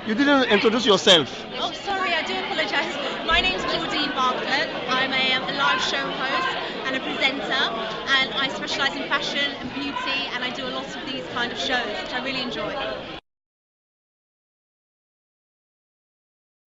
You didn't introduce yourself. Oh, sorry, I do apologise. My name's Jordine Bartlett. I'm a live show host and a presenter, and I specialise in fashion and beauty, and I do a lot of these kind of shows, which I really enjoy.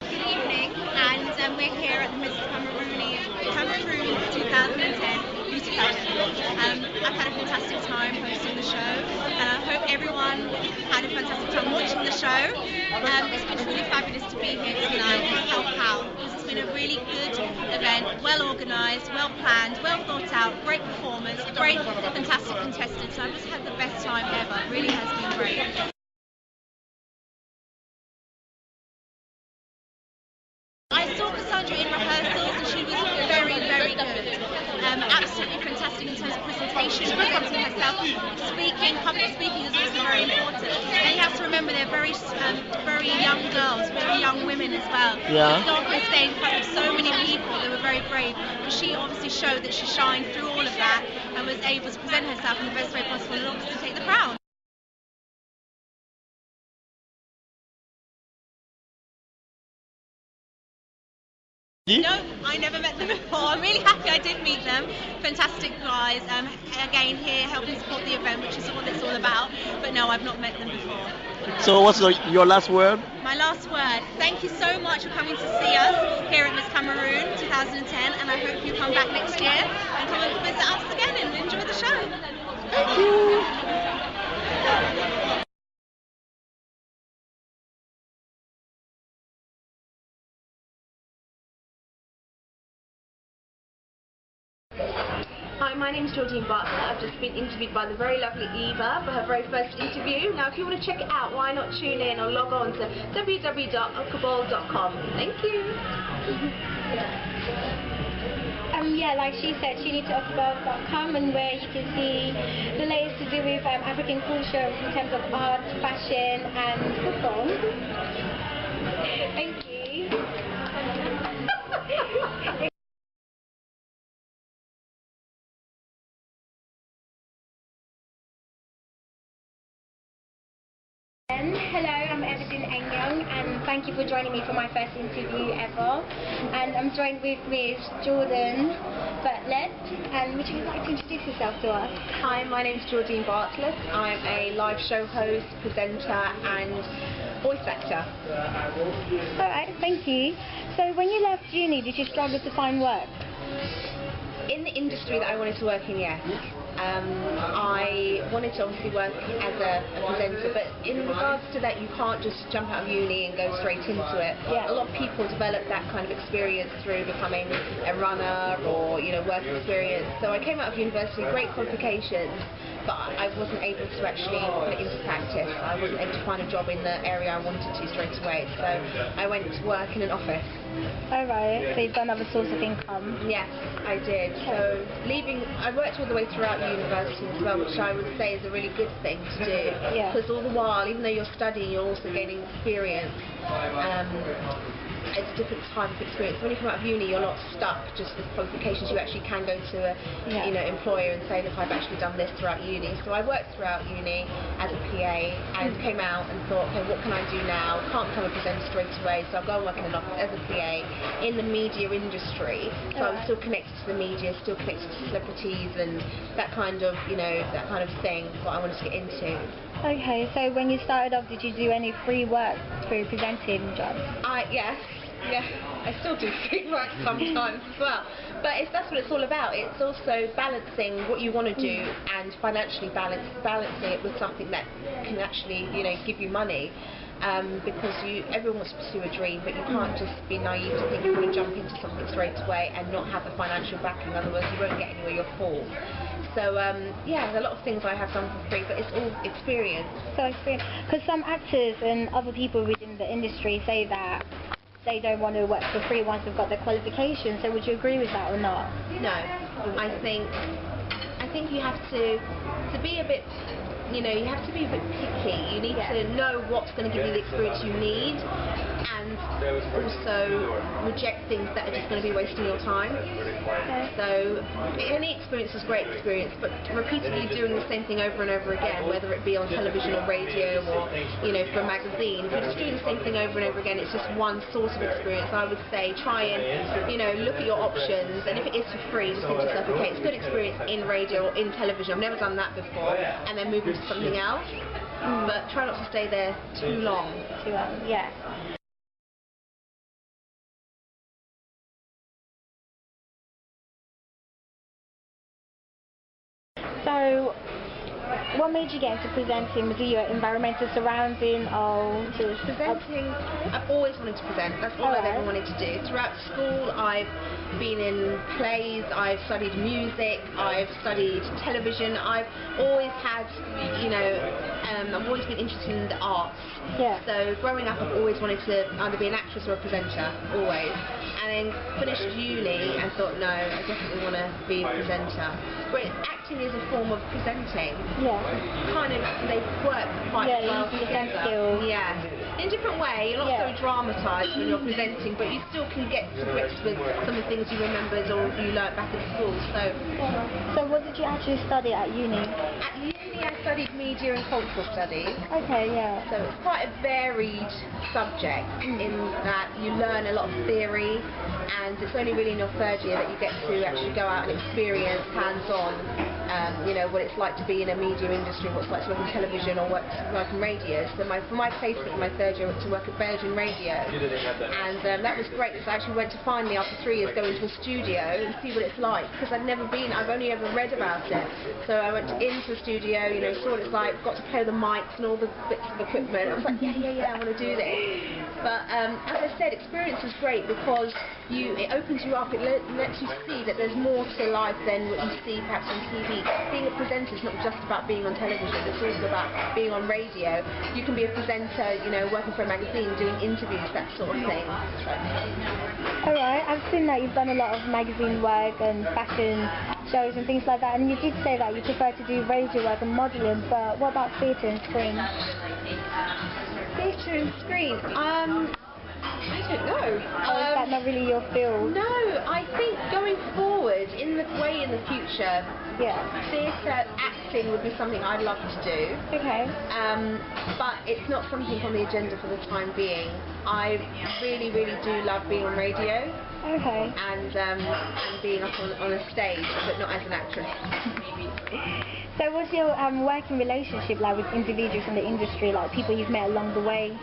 Good evening, and we're here at the Miss Cameroon 2010 Beauty Pageant. I've had a fantastic time hosting the show, and I hope everyone had a fantastic time watching the show. It's been truly fabulous to be here tonight and help out. It's been a really good event, well organised, well planned, well thought out, great performance, great, fantastic contestants. I've just had the best time ever. It really has been great. I saw Cassandra in rehearsals and she was very, very good. Absolutely fantastic in terms of presentation, presenting herself. Speaking, public speaking is also very important. And you have to remember they're very young girls, very young women as well. Yeah. To go up on stage in front of so many people, they were very brave. But she obviously showed that she shined through all of that and was able to present herself in the best way possible and obviously take the crown. No, I never met them before. I'm really happy I did meet them. Fantastic guys. Again, here helping support the event, which is what it's all about. But no, I've not met them before. So what's your last word? My last word. Thank you so much for coming to see us here at Miss Cameroon 2010, and I hope you come back next year and come and visit us again and enjoy the show. Thank you. Hi, my name is Jordine Bartlett. I've just been interviewed by the very lovely Eva for her very first interview. Now, if you want to check it out, why not tune in or log on to www.uncleball.com. Thank you. Yeah, like she said, tune into uncleball.com, and where you can see the latest to do with African culture in terms of art, fashion, and football. Thank you. Hello, I'm Everton Engyong, and thank you for joining me for my first interview ever. And I'm joined with Miss Jordine Bartlett. And would you like to introduce yourself to us? Hi, my name is Jordine Bartlett. I'm a live show host, presenter, and voice actor. Alright, thank you. So when you left uni, did you struggle to find work? In the industry that I wanted to work in, yes. I wanted to obviously work as a presenter, but in regards to that, you can't just jump out of uni and go straight into it. Yeah. A lot of people develop that kind of experience through becoming a runner or, work experience. So I came out of university, great qualifications, but I wasn't able to actually put it into practice. I wasn't able to find a job in the area I wanted to straight away. So I went to work in an office. Alright, so you've got another source of income. Yes, I did. So I worked all the way throughout university as well, which I would say is a really good thing to do. Yeah. Because all the while, even though you're studying, you're also gaining experience. It's a different type of experience. When you come out of uni, you're not stuck just with qualifications. You actually can go to a employer and say, look, I've actually done this throughout uni. So I worked throughout uni as a PA and came out and thought, okay, what can I do now? Can't become a presenter straight away, so I'll go and work in an office as a PA in the media industry. So I'm still connected to the media, still connected to celebrities and that kind of, that kind of thing, what I wanted to get into. Okay, so when you started off, did you do any free work through presenting jobs? Yeah, I still do free work sometimes as well. But that's what it's all about. It's also balancing what you want to do and financially balancing it with something that can actually, give you money. Because everyone wants to pursue a dream, but you can't just be naive to think you're going to jump into something straight away and not have the financial backing. Otherwise, you won't get anywhere. You'll fall. So there are a lot of things I have done for free, but it's all experience. So experience, because some actors and other people within the industry say that they don't want to work for free once they've got their qualifications. So would you agree with that or not? No, I think you have to be a bit. You have to be a bit picky. You need to know what's going to give you the experience you need, and also reject things that are just going to be wasting your time. So any experience is a great experience, but repeatedly doing the same thing over and over again, whether it be on television or radio or, you know, for a magazine, if you're just doing the same thing over and over again, it's just one source of experience. I would say try and, you know, look at your options, and if it is for free, just think to yourself, okay, it's a good experience in radio or in television, I've never done that before, and then move into something else. But try not to stay there too long. Too long, yeah. So, what made you get into presenting? Was it your environmental surrounding or just presenting? I've always wanted to present. That's all I've ever wanted to do. Throughout school, I've been in plays, I've studied music, I've studied television. I've always had, you know, I've always been interested in the arts. Yeah. So growing up, I've always wanted to either be an actress or a presenter, always. And then finished uni and thought, no, I definitely want to be a presenter. But acting is a form of presenting. Yeah. Kind of, they work quite well together. Yeah. In a different way, you're not so dramatised when you're presenting, but you still can get to grips with some of the things you remembered or you learnt back at school. So what did you actually study at uni? At uni I studied media and cultural studies. Okay, yeah. So it's quite a varied subject in that you learn a lot of theory, and it's only really in your third year that you get to actually go out and experience hands-on, you know, what it's like to be in a media industry, what it's like to work in television or work in radio. So for my placement in my third year, I went to work at Pageant radio, and that was great because I actually went to finally, after 3 years, go into a studio and see what it's like, because I've never been, I've only ever read about it. So I went into a studio, you know, saw what it's like, got to play the mics and all the bits of equipment. I was like, yeah, I want to do this. But as I said, experience is great because it opens you up, it lets you see that there's more to life than what you see perhaps on TV. Being a presenter is not just about being on television, it's also about being on radio. You can be a presenter, you know, working for a magazine, doing interviews, that sort of thing. Alright, I've seen that you've done a lot of magazine work and fashion shows and things like that, and you did say that you prefer to do radio work and modelling, but what about theatre and screen? Theatre and screen? I don't know. Is that not really your field? No, I think going forward, in the future, theatre, acting would be something I'd love to do. Okay. But it's not something on the agenda for the time being. I really, really do love being on radio. Okay. And being up on a stage, but not as an actress. So what's your working relationship like with individuals in the industry, like people you've met along the way?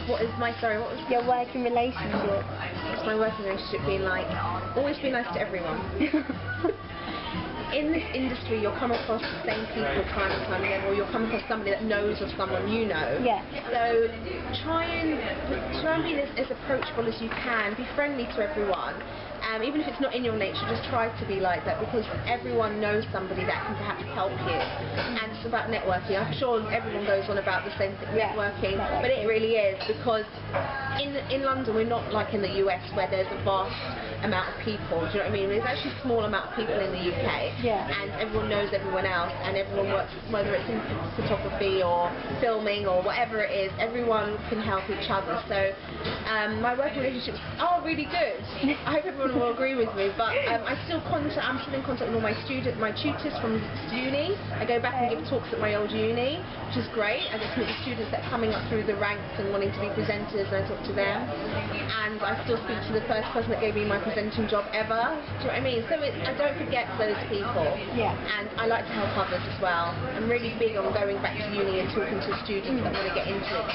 What was your working relationship? What's my working relationship been like? Always be nice to everyone. In this industry, you'll come across the same people time and time again, or you'll come across somebody that knows of someone you know. Yeah. So try and be as approachable as you can. Be friendly to everyone. Even if it's not in your nature, just try to be like that, because everyone knows somebody that can perhaps help you. And it's about networking. I'm sure everyone goes on about the same thing, networking, but it really is, because in London we're not like in the US where there's a vast amount of people, do you know what I mean? There's actually a small amount of people in the UK, and everyone knows everyone else, and everyone works, whether it's in photography or filming or whatever it is, everyone can help each other. So my working relationships are really good. I hope everyone will agree with me, but I'm still in contact with all my tutors from uni. I go back and give talks at my old uni, which is great. I get to meet the students that are coming up through the ranks and wanting to be presenters, and I talk to them. And I still speak to the first person that gave me my presenting job ever. Do you know what I mean? So I don't forget those people. Yeah. And I like to help others as well. I'm really big on going back to uni and talking to students that want to get into it.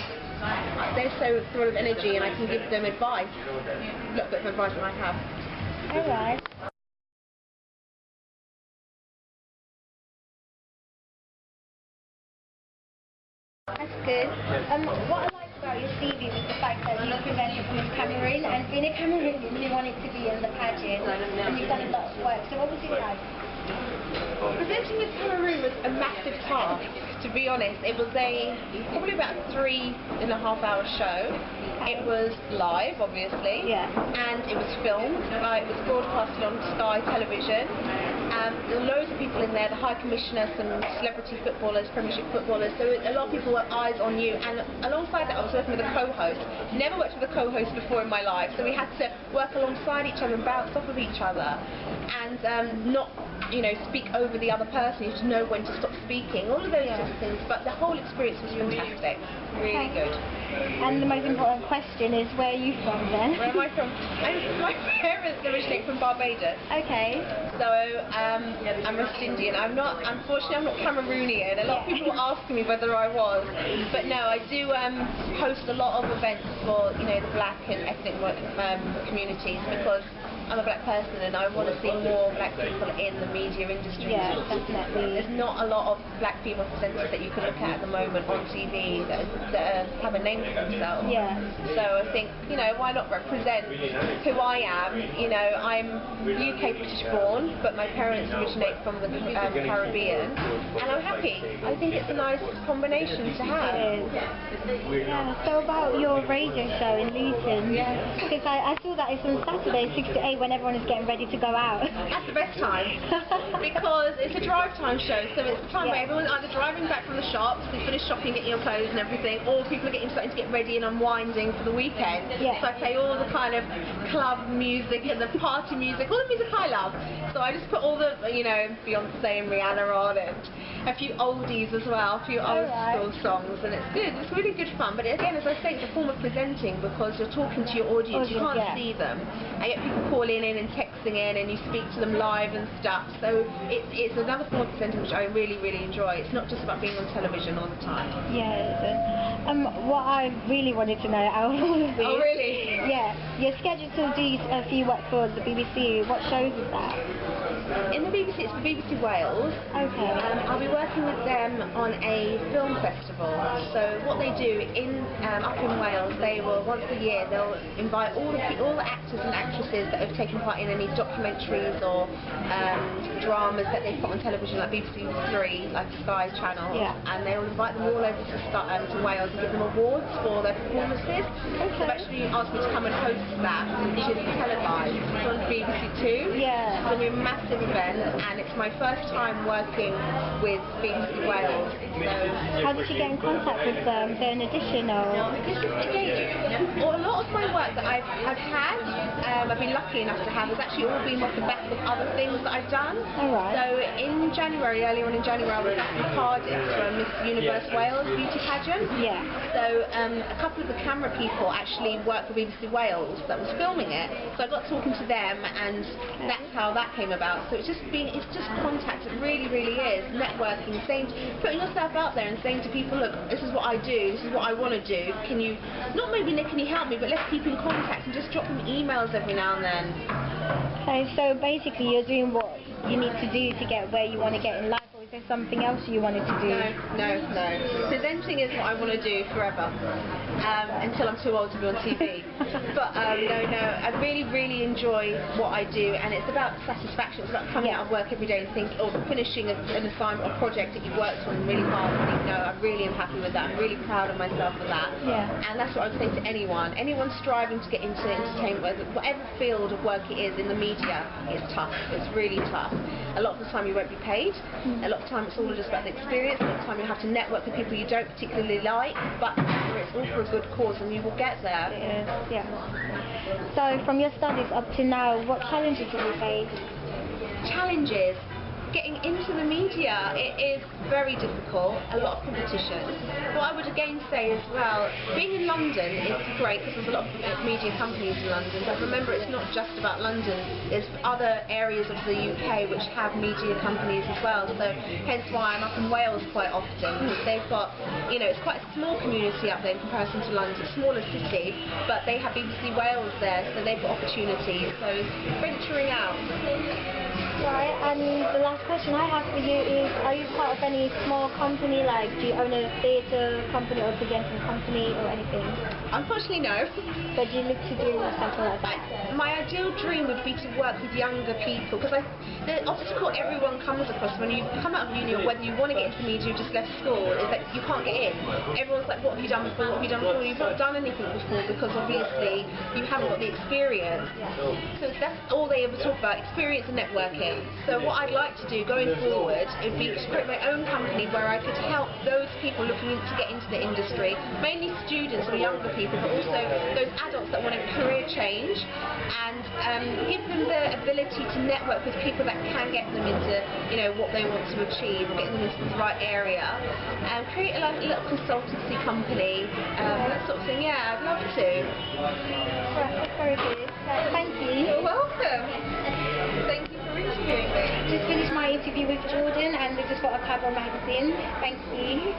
They're so full of energy, and I can give them advice. A little bit of advice that I have. Alright. That's good. What I like about your CV was the fact that you presented Miss Cameroon, and being a Cameroonian, you wanted to be in the pageant, and you've done a lot of work. So what was it like? Presenting Miss Cameroon was a massive task, to be honest. It was probably about a 3.5-hour show. It was live, obviously, and it was filmed. It was broadcasted on Sky Television. There were loads of people in there, the High Commissioner, some celebrity footballers, Premiership footballers, so a lot of people were eyes on you, and alongside that I was working with a co-host. Never worked with a co-host before in my life, so we had to work alongside each other and bounce off of each other, and not, you know, speak over the other person. You have to know when to stop speaking, all of those sorts of things, but the whole experience was fantastic, really good. And the most important question is, where are you from then? Where am I from? My parents originate from Barbados. Okay. So I'm West Indian. Unfortunately, I'm not Cameroonian. A lot of people were asking me whether I was, but no, I do host a lot of events for, you know, the black and ethnic communities, because I'm a black person and I want to see more black people in the media industry. Yeah, definitely. There's not a lot of black female presenters that you can look at the moment on TV that have a name for themselves. Yeah. So I think, you know, why not represent who I am? You know, I'm UK British born, but my parents originate from the Caribbean, and I'm happy. I think it's a nice combination to have. It is. Yeah, so about your radio show in Luton, because I saw that it's on Saturday 6 to 8 when everyone is getting ready to go out. That's the best time, because it's a drive time show, so it's the time where everyone's either driving back from the shops, they finish shopping, getting your clothes and everything, or people are starting to get ready and unwinding for the weekend. So I play all the kind of club music and the party music, all the music I love. So I just put all the, you know, Beyonce and Rihanna on, and a few oldies as well, a few old school songs, and it's good. It's really good fun. But again, as I say, it's a form of presenting, because you're talking to your audience, you can't see them. I get people calling in and texting in, and you speak to them live and stuff. So it's another form of presenting which I really, really enjoy. It's not just about being on television all the time. Yeah. What I really wanted to know out of all of these. Oh, really? Yeah. You're scheduled to do a few work for the BBC. What shows is that? In the BBC, it's the BBC Wales. Okay. I'll be working with them on a film festival. So what they do up in Wales, they will once a year they'll invite all the actors and actresses that have taken part in any documentaries or dramas that they put on television, like BBC Three, like Sky Channel, and they will invite them all over to Wales and give them awards for their performances. So they've actually asked me to come and host that, which is televised. It's on BBC Two. Yeah. It's going to be a massive event, and it's my first time working with BBC Wales. So how did you get in contact with them? They're an addition, or? This is, again, a lot of my work that I've had, I've been lucky enough to have, has actually all been off the back of other things that I've done. Alright. So in January, earlier on in January, I was up in Cardiff for a Miss Universe Wales beauty pageant. Yeah. So a couple of the camera people actually worked for BBC Wales that was filming it. So I got talking to them, and that's how that came about. So it's just contact. It really, really is networking, putting yourself out there and saying to people, look, this is what I do, this is what I want to do. Can you, not maybe Nick, can you help me, but let's keep in contact and just drop them emails every now and then. Okay, so basically you're doing what you need to do to get where you want to get in life, or is there something else you wanted to do? No. Presenting is what I want to do forever, until I'm too old to be on TV. But no, I really, really enjoy what I do, and it's about satisfaction. It's about coming out of work every day and or finishing an assignment or project that you've worked on really hard and think, no, I really am happy with that. I'm really proud of myself for that. Yeah. And that's what I would say to anyone striving to get into entertainment, whatever field of work it is in the media, it's tough. It's really tough. A lot of the time you won't be paid. A lot of the time it's all just about the experience. A lot of the time you have to network with people you don't particularly like, but it's all for a good cause, and you will get there. Yeah. So from your studies up to now, what challenges have you faced? Challenges. Getting into the media, it is very difficult, a lot of competition. What I would again say as well, being in London is great because there's a lot of media companies in London, but remember it's not just about London, there's other areas of the UK which have media companies as well, so hence why I'm up in Wales quite often, because they've got, you know, it's quite a small community up there in comparison to London, smaller city, but they have BBC Wales there, so they've got opportunities, so venturing out. Right, and the last question I have for you is, are you part of any small company, like do you own a theatre company or presenting company or anything? I Unfortunately, no. But do you look to do something like that? My ideal dream would be to work with younger people, because the obstacle everyone comes across when you come out of uni, or whether you want to get into media or just left school, is that you can't get in. Everyone's like, what have you done before? What have you done before? You've not done anything before, because obviously you haven't got the experience. So that's all they ever talk about, experience and networking. So what I'd like to do going forward would be to create my own company where I could help those people looking to get into the industry, mainly students or younger people, but also those adults that want a career change, and give them the ability to network with people that can get them into, you know, what they want to achieve, or get them into the right area, and create a little consultancy company, that sort of thing. Yeah, I'd love to. Right, that's very good. Thank you. You're welcome. Thank you for interviewing me. Just finished my interview with Jordan, and this is for a cover magazine. Thank you.